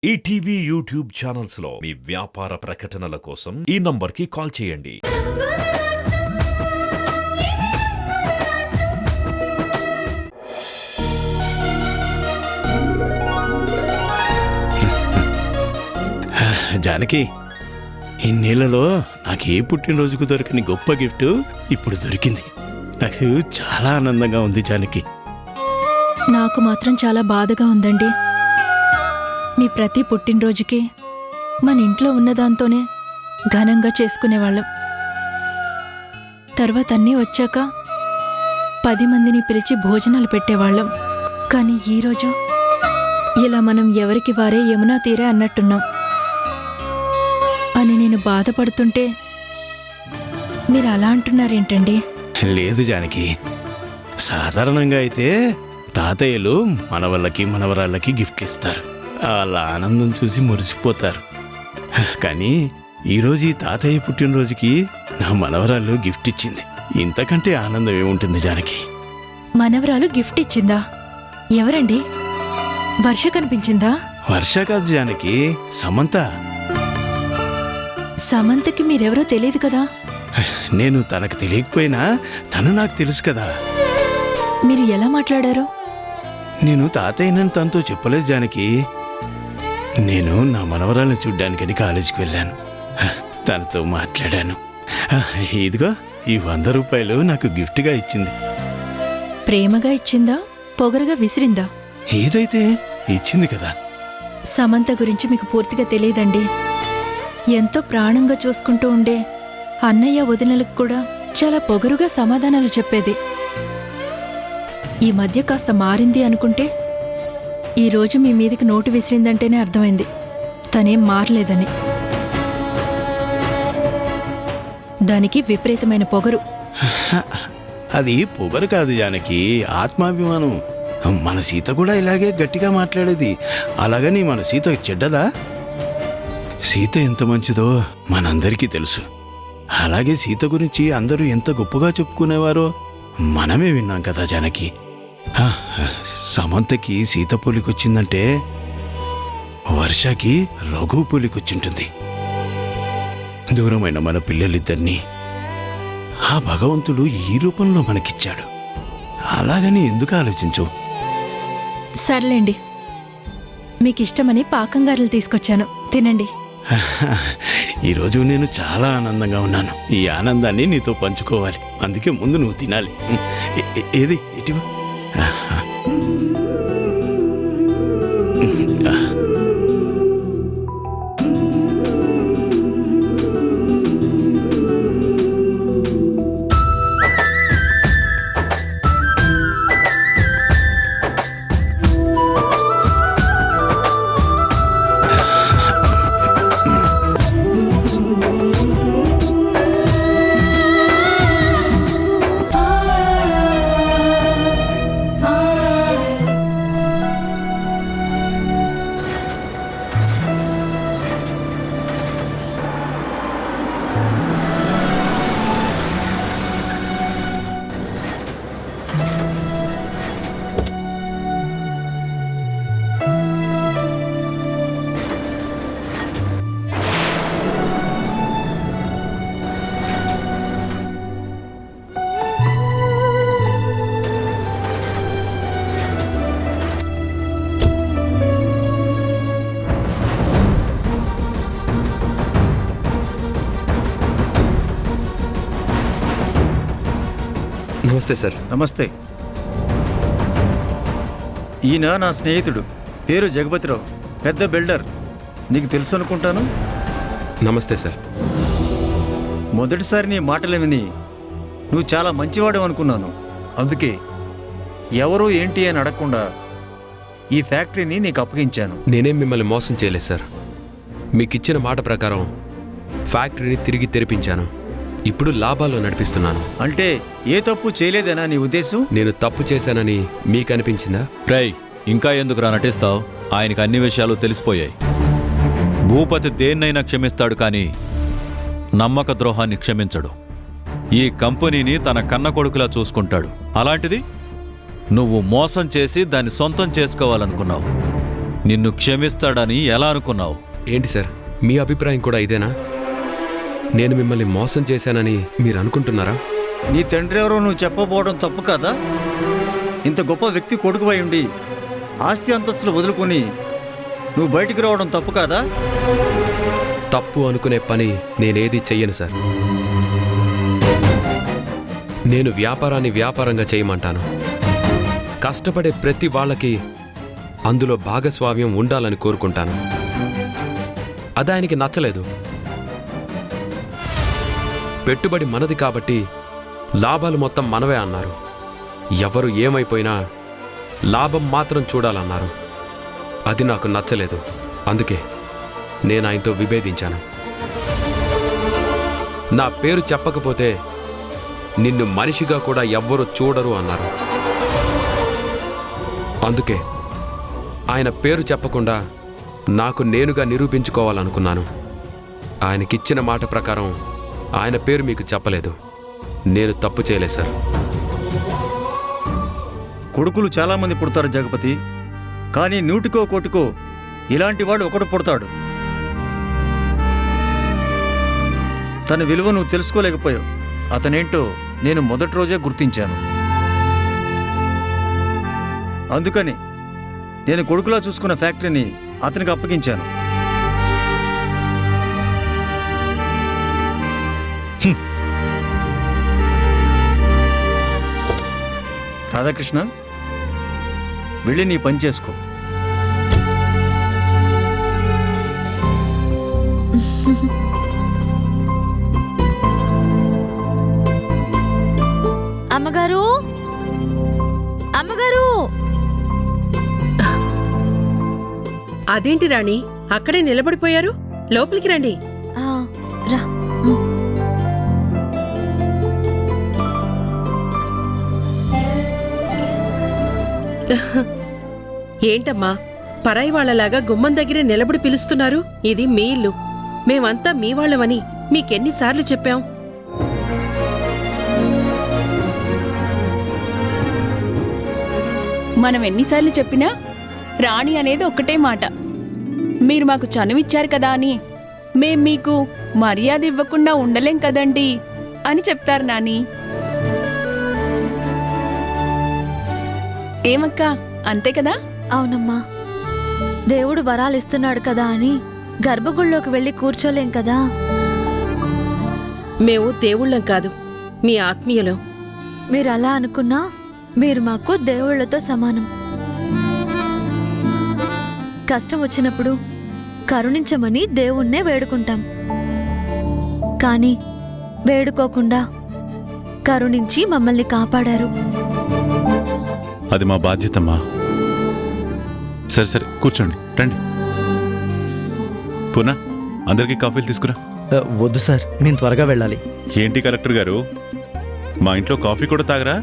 ETV YouTube channels లో మీ వ్యాపార ప్రకటనల కోసం ఈ నంబర్కి కాల్ చేయండి. జానకి, ఇన్నేళ్లలో నాకు ఏ పుట్టినరోజుకు దొరకని గొప్ప గిఫ్ట్ ఇప్పుడు దొరికింది. నాకు చాలా ఆనందంగా ఉంది జానకి. నాకు మాత్రం చాలా బాధగా ఉందండి. మీ ప్రతి పుట్టినరోజుకి మన ఇంట్లో ఉన్నదాంతోనే ఘనంగా చేసుకునేవాళ్ళం. తర్వాత అన్నీ వచ్చాక 10 మందిని పిలిచి భోజనాలు పెట్టేవాళ్ళం. కానీ ఈరోజు ఇలా మనం ఎవరికి వారే యమునా తీరే అన్నట్టున్నాం అని నేను బాధపడుతుంటే మీరు అలా అంటున్నారేంటండి? లేదు జానకి, సాధారణంగా అయితే తాతయ్యలు మనవళ్ళకి మనవరాళ్ళకి గిఫ్ట్లు ఇస్తారు. వాళ్ళ ఆనందం చూసి మురిసిపోతారు. కానీ ఈరోజు ఈ తాతయ్య పుట్టినరోజుకి నా మనవరాలు గిఫ్ట్ ఇచ్చింది. ఇంతకంటే ఆనందం ఏముంటుంది జానకి? మనవరాలు గిఫ్ట్ ఇచ్చిందా? ఎవరండి? వర్ష కనిపించిందా? వర్ష కాదు జానకి, సమంత. సమంతకి మీరెవరో తెలియదు కదా? నేను తనకు తెలియకపోయినా తను నాకు తెలుసు కదా. మీరు ఎలా మాట్లాడారు? నేను తాతయ్యనని తనతో చెప్పలేదు జానకి. నేను నా మనవరాలను చూడ్డానికని కాలేజీకి వెళ్ళాను. తనతో మాట్లాడాను. ఇదిగో ఈ 100 రూపాయలు నాకు గిఫ్ట్గా ఇచ్చింది. ప్రేమగా ఇచ్చిందా, పొగరుగా విసిరిందా? ఏదైతే ఇచ్చింది కదా. సమంత గురించి మీకు పూర్తిగా తెలియదండి. ఎంతో ప్రాణంగా చూసుకుంటూ ఉండే అన్నయ్య వదినలకు కూడా చాలా పొగరుగా సమాధానాలు చెప్పేది. ఈ మధ్య కాస్త మారింది అనుకుంటే ఈరోజు మీ మీదికి నోటు విసిరిందంటేనే అర్థమైంది తనేం మారలేదని. దానికి విపరీతమైన పొగరు. అది పొగరు కాదు జానకి, ఆత్మాభిమానం. మన సీత కూడా ఇలాగే గట్టిగా మాట్లాడేది. అలాగని మన సీత చెడ్డదా? సీత ఎంత మంచిదో మనందరికీ తెలుసు. అలాగే సీత గురించి అందరూ ఎంత గొప్పగా చెప్పుకునేవారో మనమే విన్నాం కదా జానకి. సమంతకి సీత పోలికొచ్చిందంటే వర్షకి రఘు పోలికొచ్చింటుంది. దూరమైన మన పిల్లలిద్దరినీ ఆ భగవంతుడు ఈ రూపంలో మనకిచ్చాడు. అలాగని ఎందుకు ఆలోచించు? సర్లేండి, మీకిష్టమని పాకంగారులు తీసుకొచ్చాను, తినండి. ఈరోజు నేను చాలా ఆనందంగా ఉన్నాను. ఈ ఆనందాన్ని నీతో పంచుకోవాలి. అందుకే ముందు నువ్వు తినాలి. ఏది ఇటీవ? నమస్తే సార్. నమస్తే. ఈయన నా స్నేహితుడు, పేరు జగపతిరావు, పెద్ద బిల్డర్. నీకు తెలుసు అనుకుంటాను. నమస్తే సార్. మొదటిసారి నీ మాటలు విని నువ్వు చాలా మంచివాడు అనుకున్నాను. అందుకే ఎవరో ఏంటి అని అడగకుండా ఈ ఫ్యాక్టరీని నీకు అప్పగించాను. నేనేం మిమ్మల్ని మోసం చేయలేదు సార్. మీకు ఇచ్చిన మాట ప్రకారం ఫ్యాక్టరీని తిరిగి తెరిపించాను. ఇప్పుడు లాభాల్లో నడిపిస్తున్నాను. అంటే ఏ తప్పు చేయలేదనా నీ ఉద్దేశం? నేను తప్పు చేశానని మీకు అనిపించిందా? రేయ్, ఇంకా ఎందుకురా నటిస్తావు? ఆయనకు అన్ని విషయాలు తెలిసిపోయాయి. భూపతి దేన్నైనా క్షమిస్తాడు, కానీ నమ్మక ద్రోహాన్ని క్షమించడు. ఈ కంపెనీని తన కన్న కొడుకులా చూసుకుంటాడు. అలాంటిది నువ్వు మోసం చేసి దాన్ని సొంతం చేసుకోవాలనుకున్నావు. నిన్ను క్షమిస్తాడని ఎలా అనుకున్నావు? ఏంటి సార్, మీ అభిప్రాయం కూడా ఇదేనా? నేను మిమ్మల్ని మోసం చేశానని మీరు అనుకుంటున్నారా? నీ తండ్రి ఎవరో నువ్వు చెప్పబోవడం తప్పు కదా? ఇంత గొప్ప వ్యక్తి కొడుకువై ఉండి ఆస్తి అంతస్తులు వదులుకొని నువ్వు బయటికి రావడం తప్పు కాదా? తప్పు అనుకునే పని నేనేది చెయ్యను సార్. నేను వ్యాపారాన్ని వ్యాపారంగా చేయమంటాను. కష్టపడే ప్రతి వాళ్ళకి అందులో భాగస్వామ్యం ఉండాలని కోరుకుంటాను. అది ఆయనకి నచ్చలేదు. పెట్టుబడి మనది కాబట్టి లాభాలు మొత్తం మనవే అన్నారు. ఎవరు ఏమైపోయినా లాభం మాత్రం చూడాలన్నారు. అది నాకు నచ్చలేదు. అందుకే నేను ఆయనతో విభేదించాను. నా పేరు చెప్పకపోతే నిన్ను మనిషిగా కూడా ఎవ్వరూ చూడరు అన్నారు. అందుకే ఆయన పేరు చెప్పకుండా నాకు నేనుగా నిరూపించుకోవాలనుకున్నాను. ఆయనకిచ్చిన మాట ప్రకారం ఆయన పేరు మీకు చెప్పలేదు. నేను తప్పు చేయలేదు సార్. కొడుకులు చాలామంది పుడతారు జగపతి, కానీ నూటికో కోటికో ఇలాంటి వాడు ఒకడు పుడతాడు. తన విలువ నువ్వు తెలుసుకోలేకపోయావు. అతనేంటో నేను మొదటి రోజే గుర్తించాను. అందుకని నేను కొడుకులా చూసుకున్న ఫ్యాక్టరీని అతనికి అప్పగించాను. రాధాకృష్ణ, వెళ్ళి నీ పని చేసుకో. అమ్మగారు, అమ్మగారు! అదేంటి రాణి, అక్కడే నిలబడిపోయారు? లోపలికి రండి. ఆ, రా. ఏంటమ్మా, పరాయి వాళ్లలాగా గుమ్మం దగ్గరే నిలబడి పిలుస్తున్నారు? ఇది మీ ఇల్లు. మేమంతా మీ వాళ్ళమని మీకెన్నిసార్లు చెప్పాం? మనం ఎన్నిసార్లు చెప్పినా రాణి అనేది ఒక్కటే మాట. మీరు మాకు చనువిచ్చారు కదా అని మేం మీకు మర్యాద ఇవ్వకుండా ఉండలేం కదండి అని చెప్తారు నాని. ఏమక్కా, అంతే కదా? అవునమ్మా, దేవుడు వరాలు ఇస్తున్నాడు కదా అని గర్భగుడిలోకి వెళ్ళి కూర్చోలేం కదా. మేము దేవుళ్ళం కాదు, మీ ఆత్మీయులం. మీరు అలా అనుకున్నా మీరు మాకు దేవుళ్లతో సమానం. కష్టం వచ్చినప్పుడు కరుణించమని దేవుణ్ణే వేడుకుంటాం. కానీ వేడుకోకుండా కరుణించి మమ్మల్ని కాపాడారు. అది మా బాధ్యతమ్మా. సరే సరే, కూర్చోండి, రండి. పూనా, అందరికీ కాఫీలు తీసుకురా. వద్దు సార్, మేము త్వరగా వెళ్ళాలి. ఏంటి కలెక్టర్ గారు, మా ఇంట్లో కాఫీ కూడా తాగరా?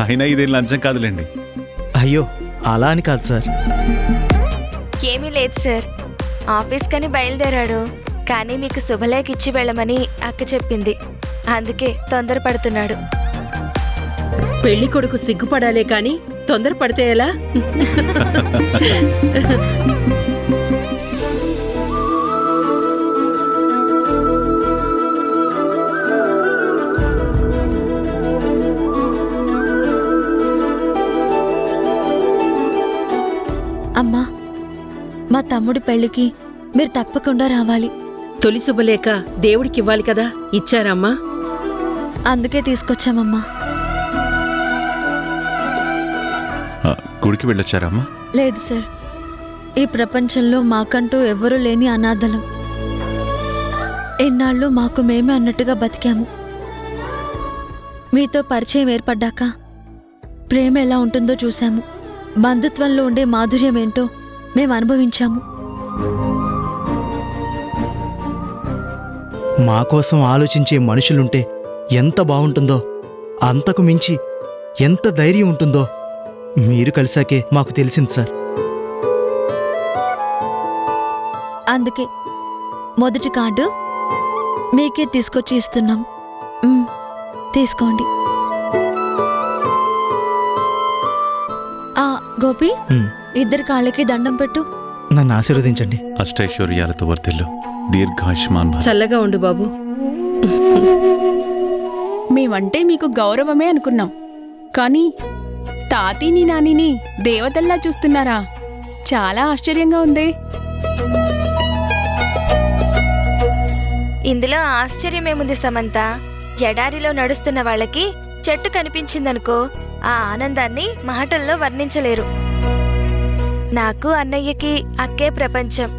అయినా ఇదేం లంచం కాదులేండి. అయ్యో, అలా అని కాదు సార్. ఏమీ లేదు సార్, ఆఫీస్ కని బయలుదేరాడు. కానీ మీకు శుభలేఖ ఇచ్చి వెళ్ళమని అక్క చెప్పింది, అందుకే తొందరపడుతున్నాడు. పెళ్లి కొడుకు సిగ్గుపడాలే కాని తొందరపడితే ఎలా? అమ్మా, మా తమ్ముడి పెళ్లికి మీరు తప్పకుండా రావాలి. తొలి శుభలేఖ దేవుడికివ్వాలి కదా, ఇచ్చారమ్మా? అందుకే తీసుకొచ్చామమ్మా. గుడికి వెళ్ళొచ్చారమ్మా? లేదు సార్, ఈ ప్రపంచంలో మాకంటూ ఎవ్వరూ లేని అనాథలం. ఎన్నాళ్ళు మాకు మేమే అన్నట్టుగా బతికాము. మీతో పరిచయం ఏర్పడ్డాక ప్రేమ ఎలా ఉంటుందో చూశాము. బంధుత్వంలో ఉండే మాధుర్యం ఏంటో మేము అనుభవించాము. మా కోసం ఆలోచించే మనుషులుంటే ఎంత బాగుంటుందో, అంతకు మించి ఎంత ధైర్యం ఉంటుందో మీరు కలిసాకే మాకు తెలిసింది సార్. అందుకే మొదటి కార్డు మీకే తీసుకొచ్చి ఇస్తున్నాం. తీసుకోండి. గోపి ఉమ్, ఇద్దరి కాళ్ళకి దండం పెట్టు. నన్ను ఆశీర్వదించండి. అష్టైశ్వర్యాలతో వర్తిల్లు, దీర్ఘాయుష్మాన్ భవ. చల్లగా ఉండు బాబు. మేమంటే మీకు గౌరవమే అనుకున్నాం, కానీ తాతీని నానిని దేవతల్లా చూస్తున్నారా? చాలా ఆశ్చర్యంగా ఉంది. ఇందులో ఆశ్చర్యమేముంది సమంత? ఎడారిలో నడుస్తున్న వాళ్ళకి చెట్టు కనిపించిందనుకో, ఆ ఆనందాన్ని మాటల్లో వర్ణించలేరు. నాకు అన్నయ్యకి అక్కే ప్రపంచం,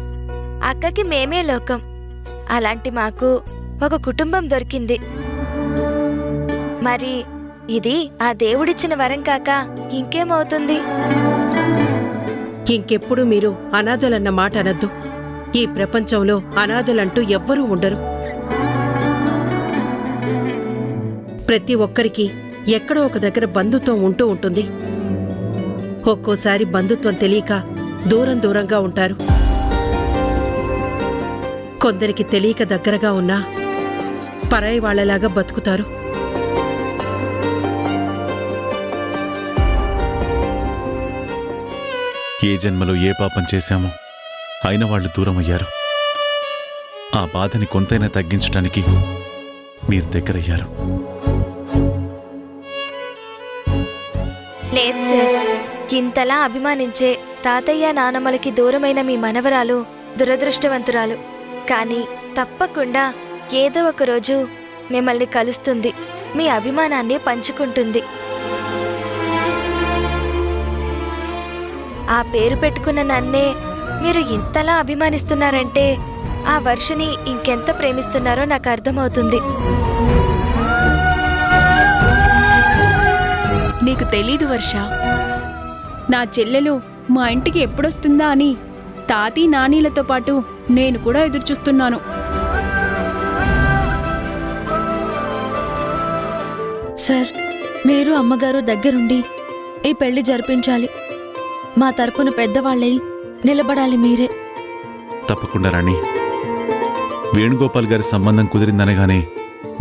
అక్కకి మేమే లోకం. అలాంటి మాకు ఒక కుటుంబం దొరికింది. మరి ఇది ఆ దేవుడిచ్చిన వరం కాక ఇంకేమవుతుంది? ఇంకెప్పుడు మీరు అనాథలన్న మాట అనద్దు. ఈ ప్రపంచంలో అనాథలంటూ ఎవ్వరూ ఉండరు. ప్రతి ఒక్కరికి ఎక్కడో ఒక దగ్గర బంధుత్వం ఉంటూ ఉంటుంది. ఒక్కోసారి బంధుత్వం తెలియక దూరం దూరంగా ఉంటారు. కొందరికి తెలియక దగ్గరగా ఉన్నా పరాయి వాళ్లలాగా బతుకుతారు. ఏ జన్మలో ఏ పాపం చేశామో అయిన వాళ్ళు దూరం అయ్యారు. ఆ బాధని కొంతైనా తగ్గించడానికి మీరు దగ్గరయ్యారు. లేదు సార్, ఇంతలా అభిమానించే తాతయ్య నానమ్మలకి దూరమైన మీ మనవరాలు దురదృష్టవంతురాలు. కానీ తప్పకుండా ఏదో ఒక రోజు మిమ్మల్ని కలుస్తుంది, మీ అభిమానాన్ని పంచుకుంటుంది. ఆ పేరు పెట్టుకున్న నన్నే మీరు ఇంతలా అభిమానిస్తున్నారంటే ఆ వర్షని ఇంకెంత ప్రేమిస్తున్నారో నాకు అర్థమవుతుంది. నీకు తెలీదు వర్ష, నా చెల్లెలు మా ఇంటికి ఎప్పుడొస్తుందా అని తాతీ నానీలతో పాటు నేను కూడా ఎదురుచూస్తున్నాను. సార్, మీరు అమ్మగారు దగ్గరుండి ఈ పెళ్లి జరిపించాలి. మా తరపున పెద్దవాళ్ళై నిలబడాలి మీరే. తప్పకుండా రాణి. వేణుగోపాల్ గారి సంబంధం కుదిరిందనగానే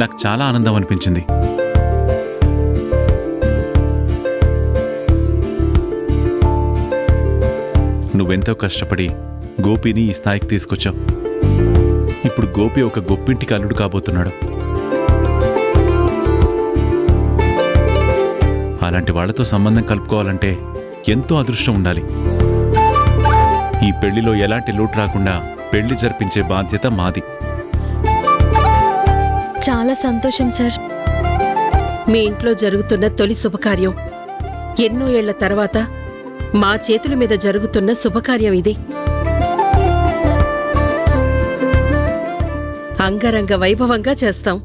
నాకు చాలా ఆనందం అనిపించింది. నువ్వెంతో కష్టపడి గోపిని ఈ స్థాయికి తీసుకొచ్చావు. ఇప్పుడు గోపి ఒక గొప్పింటికి అల్లుడు కాబోతున్నాడు. అలాంటి వాళ్లతో సంబంధం కలుపుకోవాలంటే ఎంతో అదృష్టం ఉండాలి. ఈ పెళ్లిలో ఎలాంటి లోటు రాకుండా పెళ్లి జరిపించే బాధ్యత మాది. చాలా సంతోషం సార్. మీ ఇంట్లో జరుగుతున్న తొలి శుభకార్యం, ఎన్నో ఏళ్ల తర్వాత మా చేతుల మీద జరుగుతున్న శుభకార్యం ఇది. అంగరంగ వైభవంగా చేస్తాం.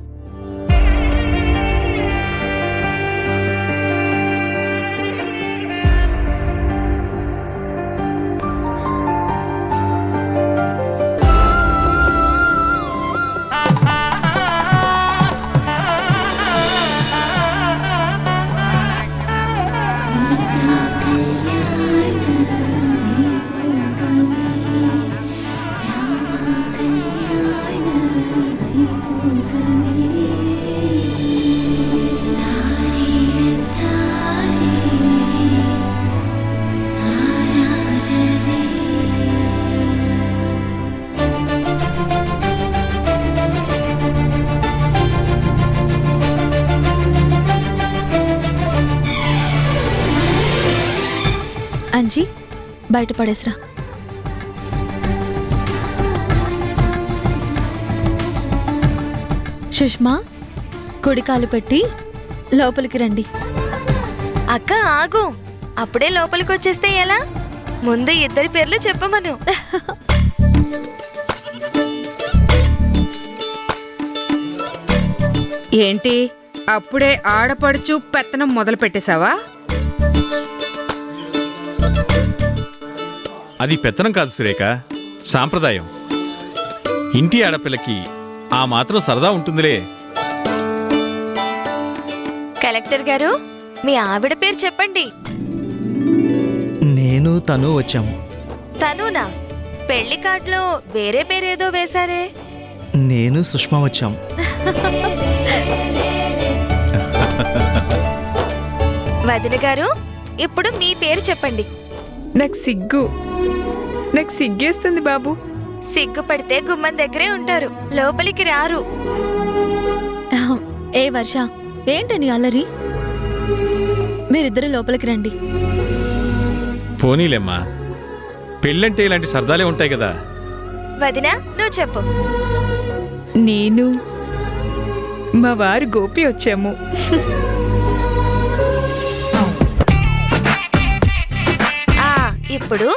అంజీ, బయట పడేసిరా. సుష్మా, కుడికాలు పెట్టి లోపలికి రండి. అక్క ఆగు, అప్పుడే లోపలికి వచ్చేస్తే ఎలా? ముందు ఇద్దరి పేర్లు చెప్పమను. ఏంటి అప్పుడే ఆడపడుచు పెత్తనం మొదలు పెట్టేశావా? అది పెత్తనం కాదు సురేఖ, సాంప్రదాయం. ఇంటి ఆడపిల్లకి ఆ మాత్రం సరదా ఉంటుందిలే. కలెక్టర్ గారు, మీ ఆవిడ పేరు చెప్పండి. నేను తను వచ్చాము. తనునా? పెళ్లి కార్డులో వేరే పేరేదో వేశారే. నేను సుష్మా వచ్చాం. వదిన గారు, ఇప్పుడు మీ పేరు చెప్పండి. నాకు సిగ్గేస్తుంది బాబు. సిగ్గుపడితే గుమ్మం దగ్గరే ఉంటారు, లోపలికి రారు. ఏ వర్ష, ఏంటని అల్లరి? మీరిద్దరు లోపలికి రండి. పోనీలేమ్మా, పెళ్ళంటే ఇలాంటి సరదాలే ఉంటాయి కదా. వదినా, నువ్వు చెప్పు. నేను మా వారు గోపి వచ్చాము. ఇప్పుడు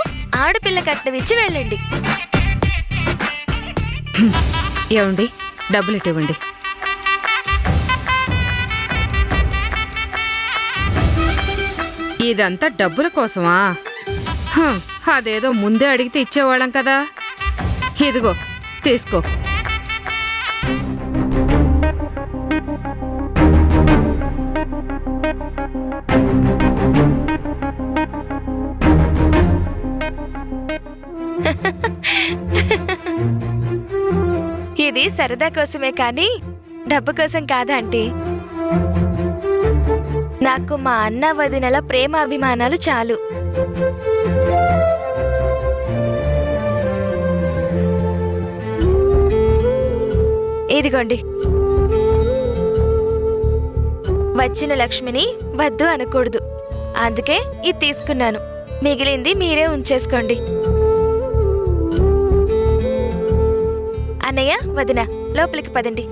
ఆడపిల్ల కట్నం ఇచ్చి వెళ్ళండి. ఏమండి, డబ్బులు ఇవ్వండి. ఇదంతా డబ్బుల కోసమా? అదేదో ముందే అడిగితే ఇచ్చేవాళ్ళం కదా. ఇదిగో తీసుకో. ఇది సరదా కోసమే కానీ డబ్బు కోసం కాదా ఆంటీ? నాకు మా అన్న వదినల ప్రేమ అభిమానాలు చాలు. ఇదిగోండి. వచ్చిన లక్ష్మిని వద్దు అనకూడదు, అందుకే ఇది తీసుకున్నాను. మిగిలింది మీరే ఉంచేసుకోండి. అన్నయ్య, వదిన, లోపలికి పదండి.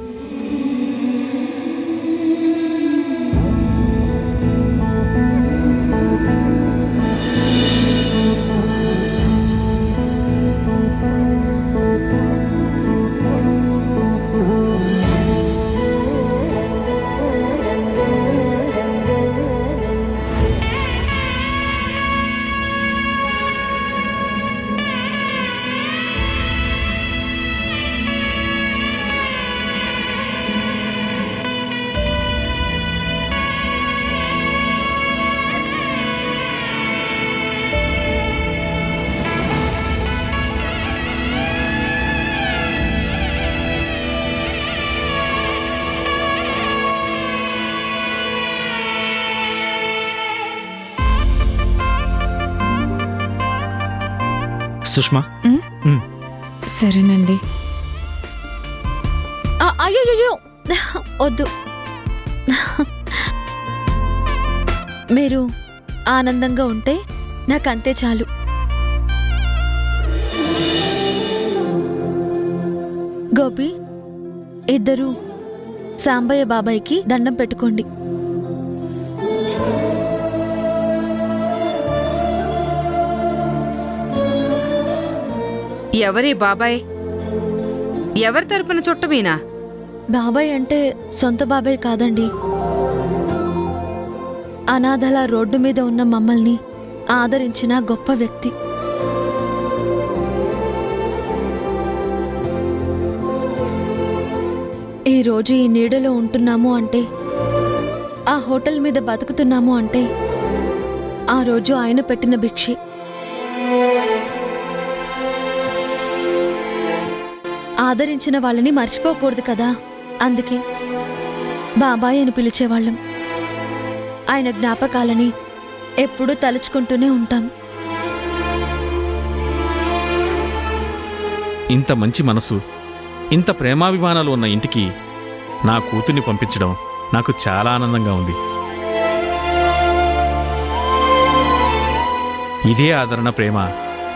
సుష్మా, సరేనండి. అయ్యో వద్దు. మీరు ఆనందంగా ఉంటే నాకంతే చాలు. గోపి, ఇద్దరు సాంబయ్య బాబాయ్కి దండం పెట్టుకోండి. ఎవరి బాబాయ్? ఎవరి తరపున చుట్టమీనా? బాబాయ్ అంటే సొంత బాబాయ్ కాదండి. అనాథల రోడ్డు మీద ఉన్న మమ్మల్ని ఆదరించిన గొప్ప వ్యక్తి. ఈరోజు ఈ నీడలో ఉంటున్నాము అంటే, ఆ హోటల్ మీద బతుకుతున్నాము అంటే ఆ రోజు ఆయన పెట్టిన భిక్షే. ఆదరించిన వాళ్ళని మర్చిపోకూడదు కదా, అందుకే బాబాయ్ అని పిలిచేవాళ్ళం. ఆయన జ్ఞాపకాలని ఎప్పుడూ తలుచుకుంటూనే ఉంటాం. ఇంత మంచి మనసు, ఇంత ప్రేమాభిమానాలు ఉన్న ఇంటికి నా కూతుర్ని పంపించడం నాకు చాలా ఆనందంగా ఉంది. ఇదే ఆదరణ, ప్రేమ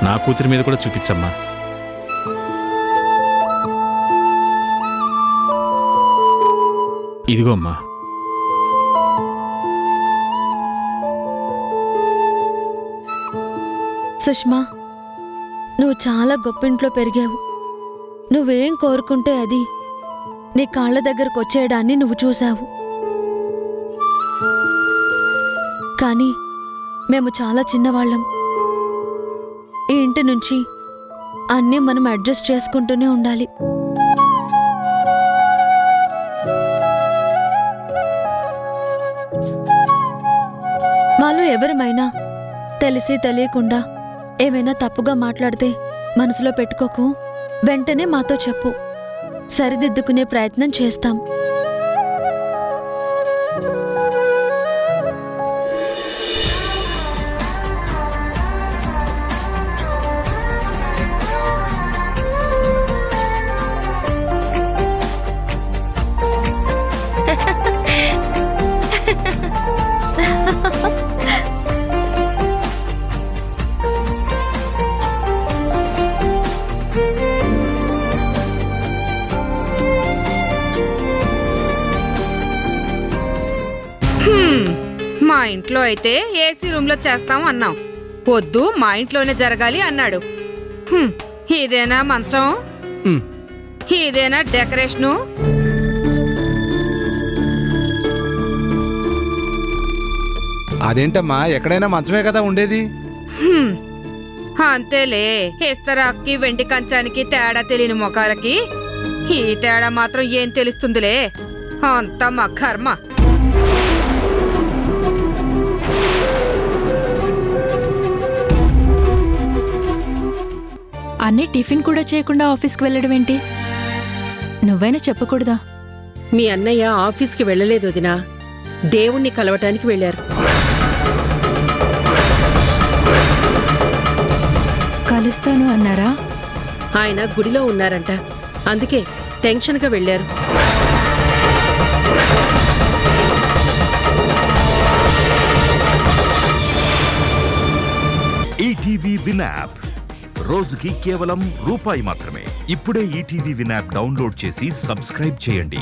నా కూతురి మీద కూడా చూపించమ్మా. ఇదిగో అమ్మా. సుష్మా, నువ్వు చాలా గొప్పింట్లో పెరిగావు. నువ్వేం కోరుకుంటే అది నీ కాళ్ళ దగ్గరకు వచ్చేయడాన్ని నువ్వు చూశావు. కానీ మేము చాలా చిన్నవాళ్ళం. ఈ ఇంటి నుంచి అన్నీ మనం అడ్జస్ట్ చేసుకుంటూనే ఉండాలి. మాలో ఎవరమైనా తెలిసి తెలియకుండా ఏమైనా తప్పుగా మాట్లాడితే మనసులో పెట్టుకోకు. వెంటనే మాతో చెప్పు, సరిదిద్దుకునే ప్రయత్నం చేస్తాం. మా ఇంట్లో అయితే ఏసీ రూమ్లో చేస్తాం అన్నాం. వద్దు, మా ఇంట్లోనే జరగాలి అన్నాడు. ఇదేనా మంచం? ఇదేనా డెకరేషను? అదేంటమ్మా, ఎక్కడైనా మంచమే కదా ఉండేది. అంతేలే, ఇస్తరాకి వెండి కంచానికి తేడా తెలియని మొఖాలకి ఈ తేడా మాత్రం ఏం తెలుస్తుందిలే. అంతా మా కర్మ. అన్నీ టిఫిన్ కూడా చేయకుండా ఆఫీస్కి వెళ్ళడం ఏంటి? నువ్వైనా చెప్పకూడదా? మీ అన్నయ్య ఆఫీస్కి వెళ్ళలేదు వదినా, దేవుణ్ణి కలవటానికి వెళ్ళారు. కలుస్తాను అన్నారా? ఆయన గుడిలో ఉన్నారంట, అందుకే టెన్షన్గా వెళ్ళారు. ఈటీవీ విన్ యాప్ రోజుకి కేవలం రూపాయి మాత్రమే. ఇప్పుడే ఈటీవీ విన్ యాప్ డౌన్లోడ్ చేసి సబ్స్క్రైబ్ చేయండి.